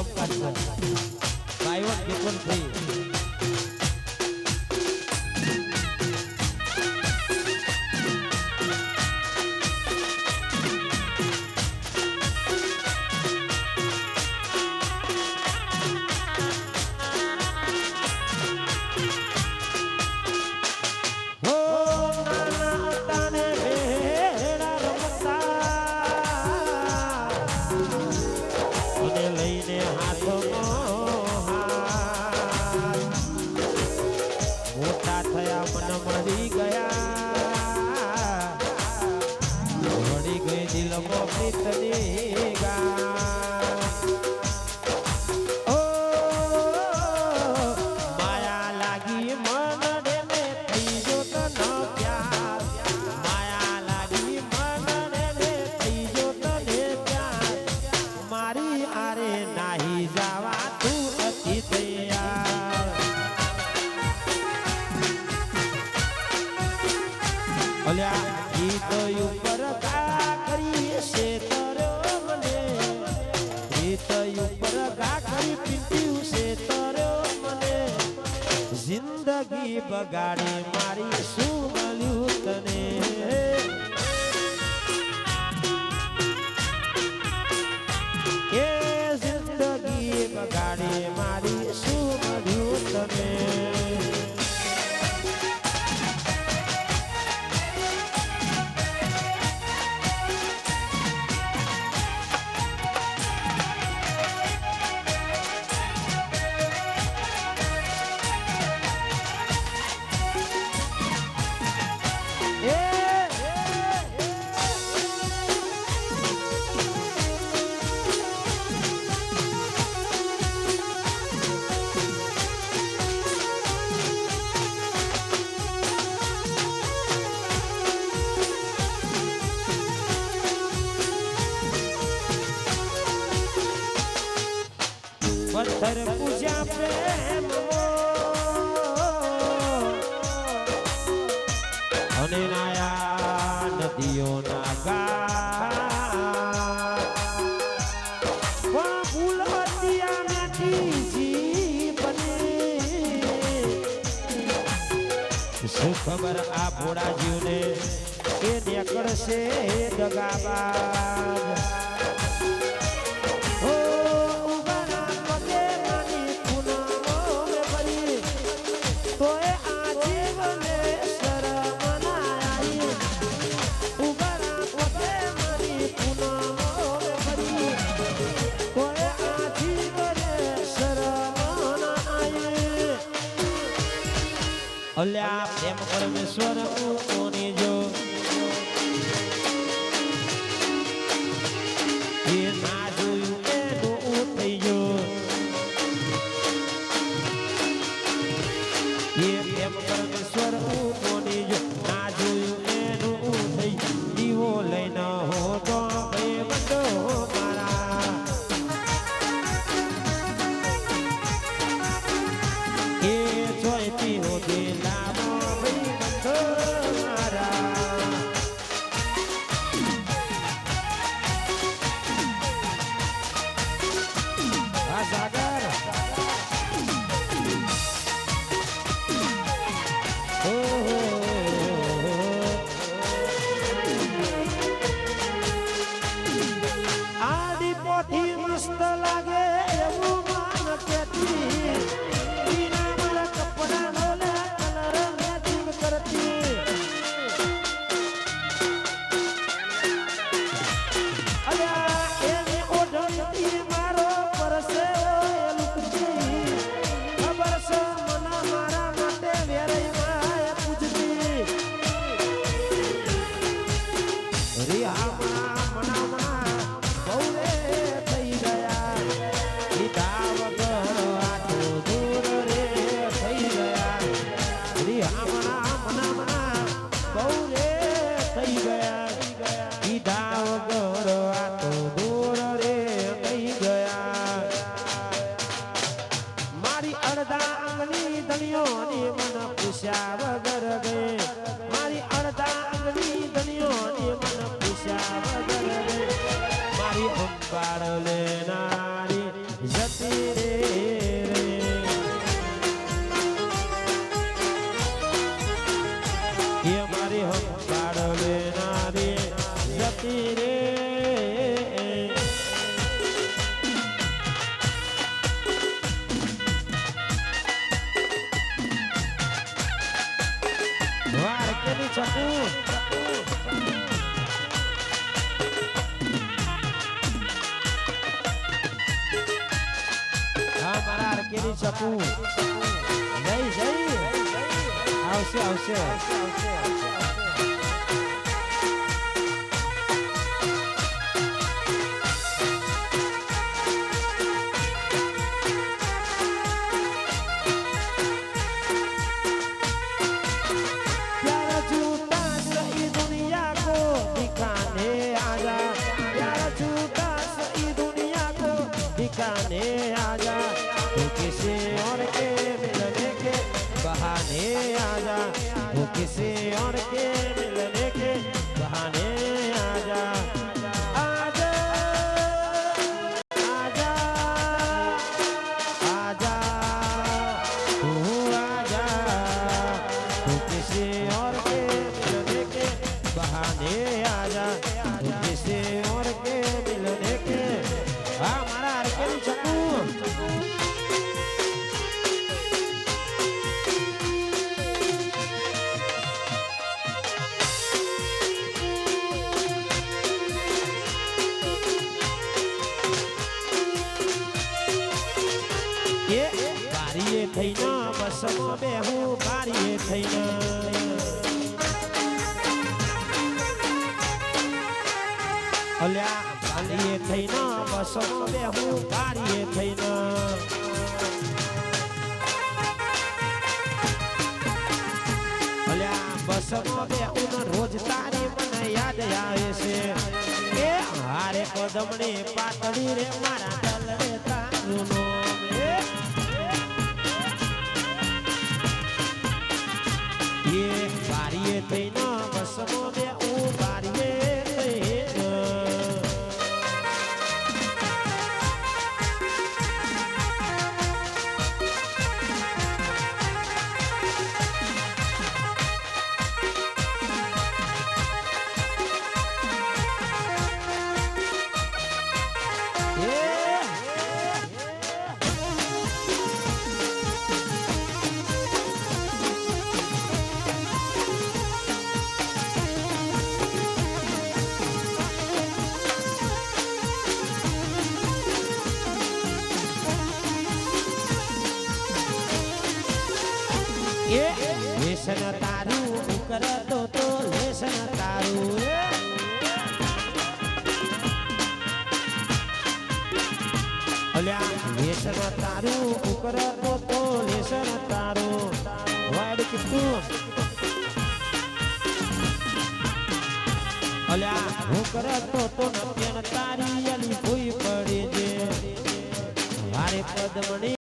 કામકાજ છે buy one get one free જિંદગી બગાડી મારી શું મળ્યું તને એ જિંદગી બગાડી મારી શું મળ્યું તને પથ્થર પૂજા પ્રેમ અને નાયા નદીઓના ગા ફૂલવતિયા નાથી જીવને શું ખબર આ ભોળા જીવને એ નીકળશે દગાબાજ અલ્યા પ્રેમ પરમેશ્વર કોની જો એ ના જોયું એનું થઈ ગયો એ પ્રેમ પરમેશ્વર કોની જો ના જોયું એનું થઈ દીવો લઈને હો તો ભાઈ બંધો મારા એ જોઈતી હોતી મસ્ત લાગે એવું માન કેતી બીના મારા કપડા નો કલર મેચિંગ કરતી અલ્યા એની ઓઢણતી મારો પરસે લુકતી ખબર છે મના મારા માટે વેરઈ માં પૂજતી રિયા મના મના બહુ અંબાડ લેનારી જત જતી રે વાર કેની ચકુ હા મારા કેની ચકુ જય આવશે આવશે ठिकाने आजा तू किसी और के मिलने के बहाने आजा तू किसी और के मिलने के बहाने आजा आजा आजा आजा तू आजा तू किसी और के मिलने के बहाने आजा तू किसी और के मिलने के બારીએ થઈને બસમાં બેહું બારીએ થઈને અલ્યા બારીએ થઈને બસમાં બેહું બારીએ થઈને અલ્યા બસમાં બેહું રોજ તારી મને યાદ આવે છે એ હારે કદમની પાતળી રે મારા દલ રે તારું બારીએ થઈને બસમાં બેહું બારીએ થઈને લેસન તારું કરતો તો લેસન તારું અલ્યા લેસન તારું કરતો તો લેસન તારું વાડ કીધું અલ્યા હું કરતો તો નત્યન તારી અલી કોઈ પડી જે હારે પદમણી